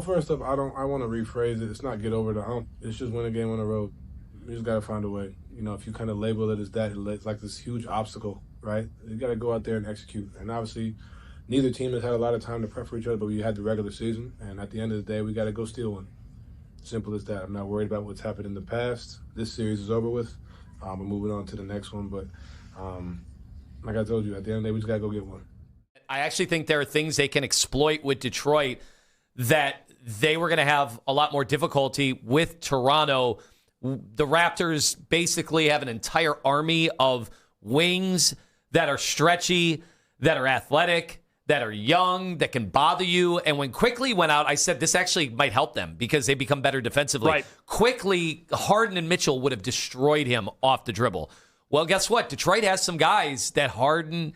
first up, I want to rephrase it. It's not get over the hump. It's just win a game on the road. You just got to find a way. You know, if you kind of label it as that, it's like this huge obstacle, right? You got to go out there and execute. And obviously, neither team has had a lot of time to prep for each other, but we had the regular season. And at the end of the day, we got to go steal one. Simple as that. I'm not worried about what's happened in the past. This series is over with. We're moving on to the next one. But like I told you, at the end of the day, we just got to go get one. I actually think there are things they can exploit with Detroit that they were going to have a lot more difficulty with Toronto. The Raptors basically have an entire army of wings that are stretchy, that are athletic, that are young, that can bother you. And when Quickly went out, I said this actually might help them because they become better defensively. Right. Quickly, Harden and Mitchell would have destroyed him off the dribble. Well, guess what? Detroit has some guys that Harden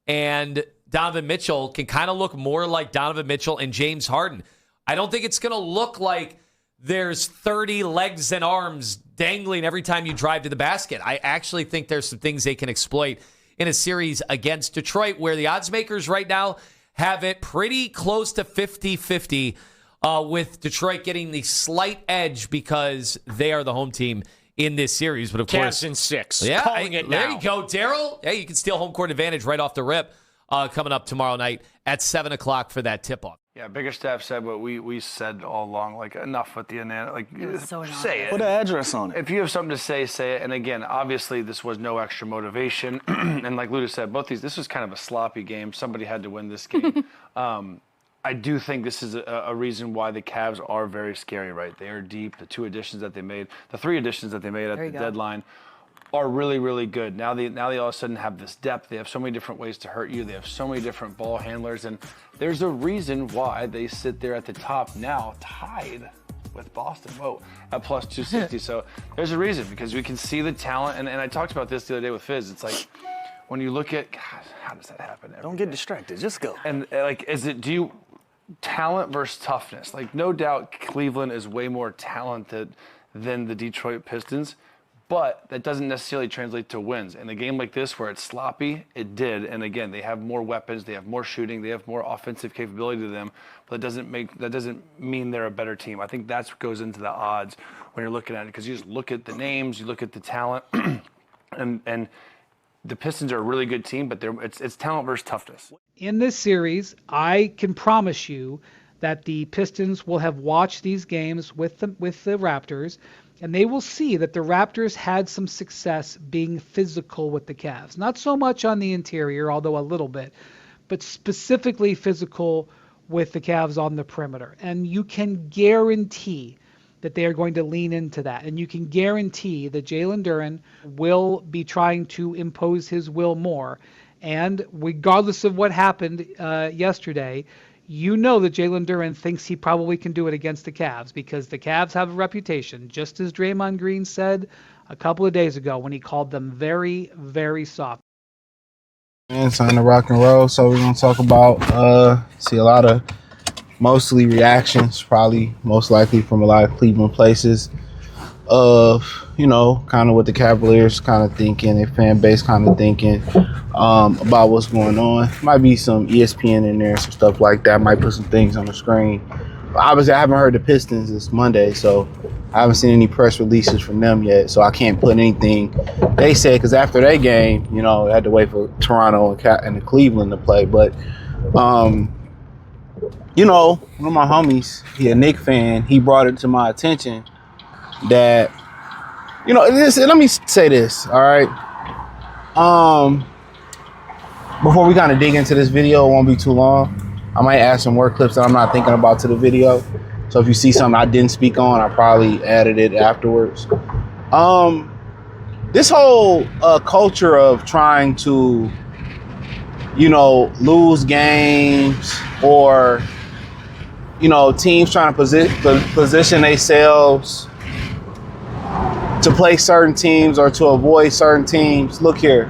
and Donovan Mitchell can kind of look more like Donovan Mitchell and James Harden. I don't think it's going to look like there's 30 legs and arms dangling every time you drive to the basket. I actually think there's some things they can exploit in a series against Detroit, where the odds makers right now have it pretty close to 50-50, with Detroit getting the slight edge because they are the home team in this series. But of course, Cavs in 6. Yeah, Calling it now. There you go, Daryl. Hey, you can steal home court advantage right off the rip, coming up tomorrow night at 7 o'clock for that tip-off. Yeah, Biggerstaff said what we said all along, like, enough with the like, say it. Put an address on it. If you have something to say it. And again, obviously, this was no extra motivation. And like Luda said, this was kind of a sloppy game. Somebody had to win this game. I do think this is a reason why the Cavs are very scary, right? They are deep. The 3 additions that they made at the deadline are really, really good. Now they all of a sudden have this depth. They have so many different ways to hurt you. They have so many different ball handlers. And there's a reason why they sit there at the top now, tied with Boston at plus 260. So there's a reason, because we can see the talent. And I talked about this the other day with Fizz. It's like, when you look at, God, how does that happen? Don't get distracted. Just go. And talent versus toughness? Like, no doubt Cleveland is way more talented than the Detroit Pistons, but that doesn't necessarily translate to wins. In a game like this where it's sloppy, it did. And again, they have more weapons, they have more shooting, they have more offensive capability to them, but that doesn't mean they're a better team. I think that's what goes into the odds when you're looking at it, because you just look at the names, you look at the talent, and the Pistons are a really good team, but it's talent versus toughness. In this series, I can promise you that the Pistons will have watched these games with the Raptors, and they will see that the Raptors had some success being physical with the Cavs. Not so much on the interior, although a little bit, but specifically physical with the Cavs on the perimeter. And you can guarantee that they are going to lean into that. And you can guarantee that Jalen Duren will be trying to impose his will more. And regardless of what happened yesterday, you know that Jalen Duren thinks he probably can do it against the Cavs, because the Cavs have a reputation, just as Draymond Green said a couple of days ago when he called them very, very soft. It's time to rock and roll, so we're going to talk about, see a lot of mostly reactions, probably most likely from a lot of Cleveland places, of, kind of what the Cavaliers kind of thinking, their fan base kind of thinking about what's going on. Might be some ESPN in there, some stuff like that. Might put some things on the screen. But obviously, I haven't heard the Pistons this Monday, so I haven't seen any press releases from them yet, so I can't put anything they said, because after that game, they had to wait for Toronto and Cleveland to play. But, one of my homies, he a Knicks fan, he brought it to my attention that, let me say this, all right? Before we kind of dig into this video, it won't be too long. I might add some more clips that I'm not thinking about to the video. So if you see something I didn't speak on, I probably added it afterwards. This whole culture of trying to, lose games, or, teams trying to position themselves to play certain teams or to avoid certain teams. Look here,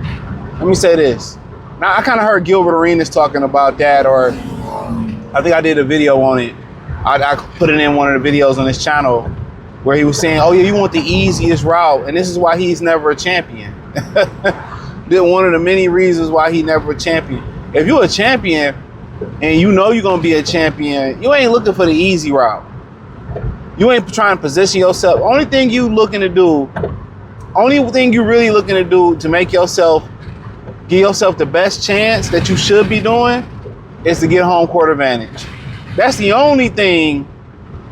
let me say this. Now, I kind of heard Gilbert Arenas talking about that, or I think I did a video on it. I put it in one of the videos on his channel where he was saying, oh yeah, you want the easiest route, and this is why he's never a champion. One of the many reasons why he's never a champion. If you're a champion, and you know you're gonna be a champion, you ain't looking for the easy route. You ain't trying to position yourself. Only thing you really looking to do to make yourself, give yourself the best chance that you should be doing is to get home court advantage. That's the only thing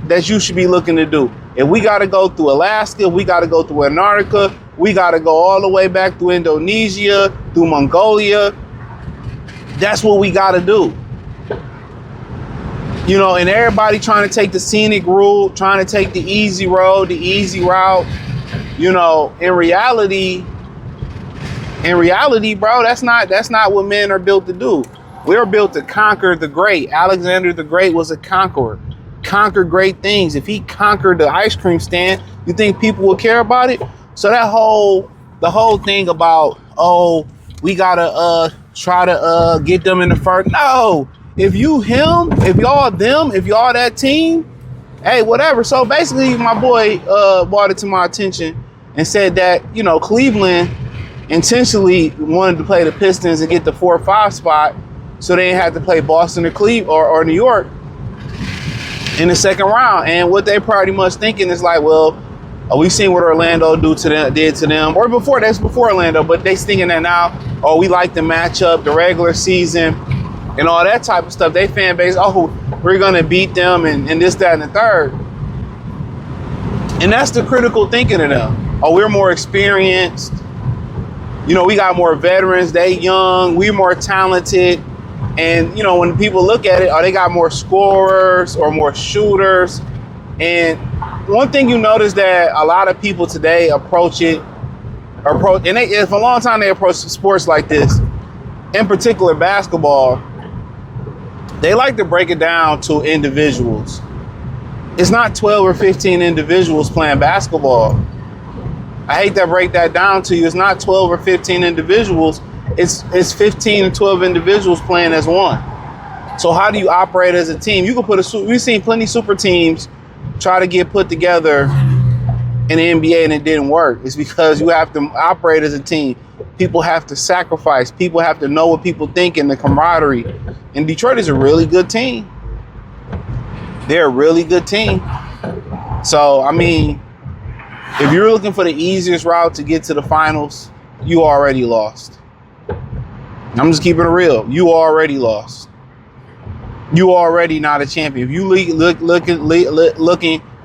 that you should be looking to do. If we got to go through Alaska, we got to go through Antarctica, we got to go all the way back through Indonesia, through Mongolia, that's what we got to do. You know, and everybody trying to take the scenic route, trying to take the easy road, the easy route. You know, in reality, bro, that's not what men are built to do. We're built to conquer the great. Alexander the Great was a conqueror. Conquer great things. If he conquered the ice cream stand, you think people would care about it? So the whole thing about, oh, we gotta try to get them in the first. No, if y'all that team, hey, whatever. So basically, my boy brought it to my attention and said that, you know, Cleveland intentionally wanted to play the Pistons and get the 4 or 5 spot, so they didn't have to play Boston or Cleveland or New York in the second round. And what they pretty much thinking is like, well, we seen what Orlando did to them, or before Orlando, but they thinking that now, oh, we like the matchup, the regular season, and all that type of stuff. They fan base, oh, we're gonna beat them and this, that, and the third. And that's the critical thinking of them. Oh, we're more experienced. You know, we got more veterans, they young, we're more talented. And, you know, when people look at it, they got more scorers or more shooters. And one thing you notice that a lot of people today approach, and for a long time they approach sports like this, in particular basketball, they like to break it down to individuals. It's not 12 or 15 individuals playing basketball. I hate to break that down to you. It's not 12 or 15 individuals. It's 15 and 12 individuals playing as one. So how do you operate as a team? You can we've seen plenty of super teams try to get put together in the NBA and it didn't work. It's because you have to operate as a team. People have to sacrifice. People have to know what people think and the camaraderie. And Detroit is a really good team. They're a really good team. So, I mean, if you're looking for the easiest route to get to the finals, you already lost. I'm just keeping it real. You already lost. You already not a champion. If you looking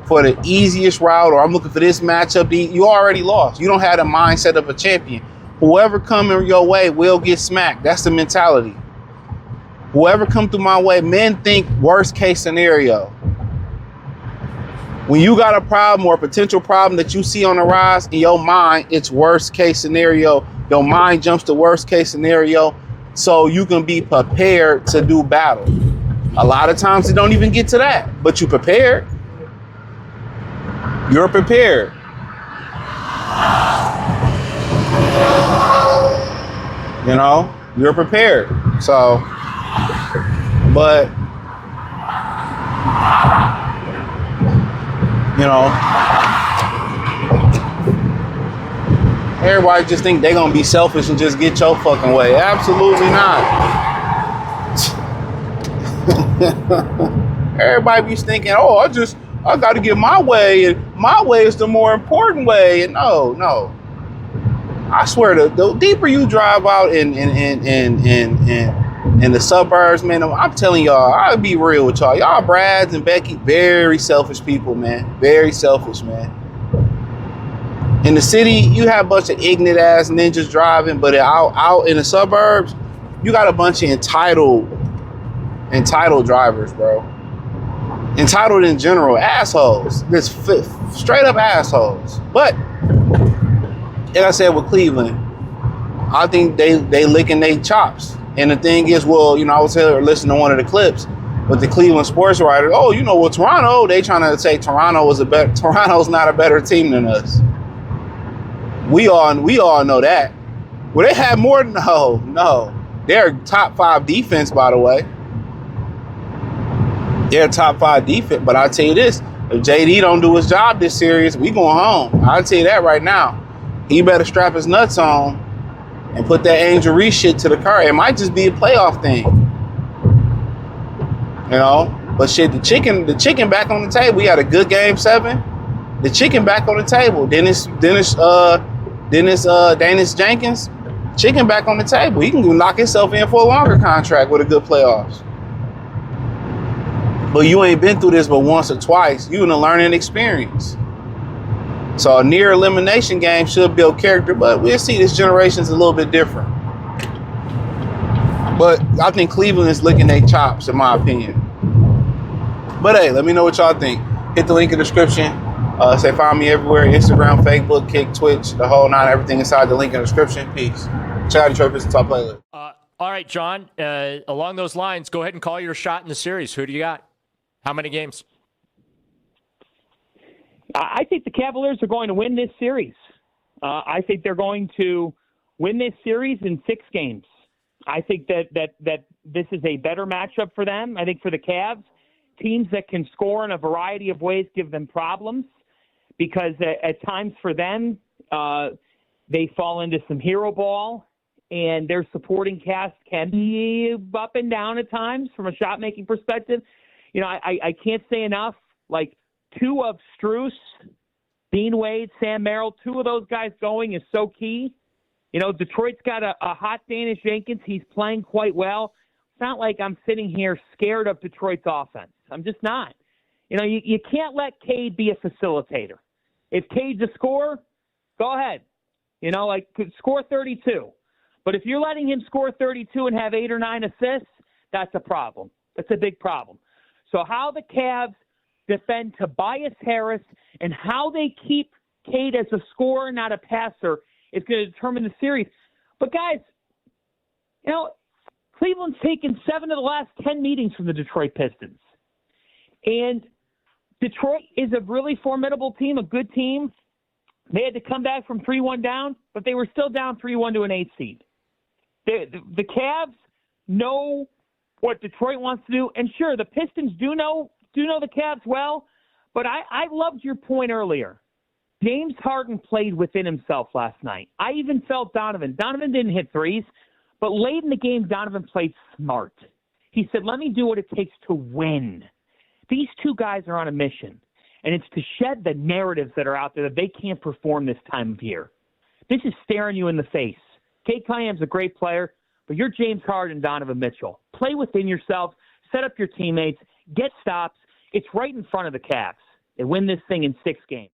for the easiest route, or I'm looking for this matchup, you already lost. You don't have the mindset of a champion. Whoever coming your way will get smacked. That's the mentality. Whoever come through my way, men think worst case scenario. When you got a problem or a potential problem that you see on the rise, in your mind, it's worst case scenario. Your mind jumps to worst case scenario so you can be prepared to do battle. A lot of times it don't even get to that, but you prepared. You're prepared. You know, you're prepared. So, but, you know, everybody just think they're going to be selfish and just get your fucking way. Absolutely not. Everybody be thinking, oh, I got to get my way, and my way is the more important way. And no. I swear, the deeper you drive out in the suburbs, man, I'm telling y'all, I'll be real with y'all. Y'all Brads and Becky, very selfish people, man. Very selfish, man. In the city, you have a bunch of ignorant ass ninjas driving, but out in the suburbs, you got a bunch of entitled drivers, bro. Entitled in general, assholes. Just straight up assholes. But like I said with Cleveland, I think they licking their chops. And the thing is, well, you know, I was listening to one of the clips with the Cleveland sports writer. Oh, you know, well, Toronto, they trying to say Toronto's not a better team than us. We all know that. Well, they had more. No. They're top 5 defense, by the way. They're top 5 defense. But I'll tell you this, if JD don't do his job this series, we going home. I'll tell you that right now. He better strap his nuts on and put that Angel Reese shit to the car. It might just be a playoff thing. You know, but shit, the chicken back on the table. We had a good game 7. The chicken back on the table. Dennis Jenkins, chicken back on the table. He can go knock himself in for a longer contract with a good playoffs. But you ain't been through this but once or twice. You in a learning experience. So a near elimination game should build character, but we'll see. This generation's a little bit different. But I think Cleveland is licking their chops, in my opinion. But hey, let me know what y'all think. Hit the link in the description. Say find me everywhere: Instagram, Facebook, Kick, Twitch, the whole 9, everything inside the link in the description. Peace. Check out Detroit Pistons top playlist. All right, John. Along those lines, go ahead and call your shot in the series. Who do you got? How many games? I think the Cavaliers are going to win this series. I think they're going to win this series in 6 games. I think that this is a better matchup for them. I think for the Cavs, teams that can score in a variety of ways give them problems because at times for them, they fall into some hero ball, and their supporting cast can be up and down at times from a shot-making perspective. You know, I can't say enough. Like, 2 of Strus, Dean Wade, Sam Merrill, 2 of those guys going is so key. You know, Detroit's got a hot Danish Jenkins. He's playing quite well. It's not like I'm sitting here scared of Detroit's offense. I'm just not. You know, you can't let Cade be a facilitator. If Cade's a scorer, go ahead. You know, like, score 32. But if you're letting him score 32 and have 8 or 9 assists, that's a problem. That's a big problem. So how the Cavs defend Tobias Harris and how they keep Cade as a scorer, not a passer, is going to determine the series. But, guys, you know, Cleveland's taken 7 of the last 10 meetings from the Detroit Pistons. And Detroit is a really formidable team, a good team. They had to come back from 3-1 down, but they were still down 3-1 to an 8 seed. The Cavs know what Detroit wants to do. And, sure, the Pistons do know the Cavs well, but I loved your point earlier. James Harden played within himself last night. I even felt Donovan. Donovan didn't hit threes, but late in the game, Donovan played smart. He said, let me do what it takes to win. These 2 guys are on a mission, and it's to shed the narratives that are out there that they can't perform this time of year. This is staring you in the face. Cade Cunningham's a great player, but you're James Harden and Donovan Mitchell. Play within yourself, set up your teammates, get stops. It's right in front of the Cavs. They win this thing in 6 games.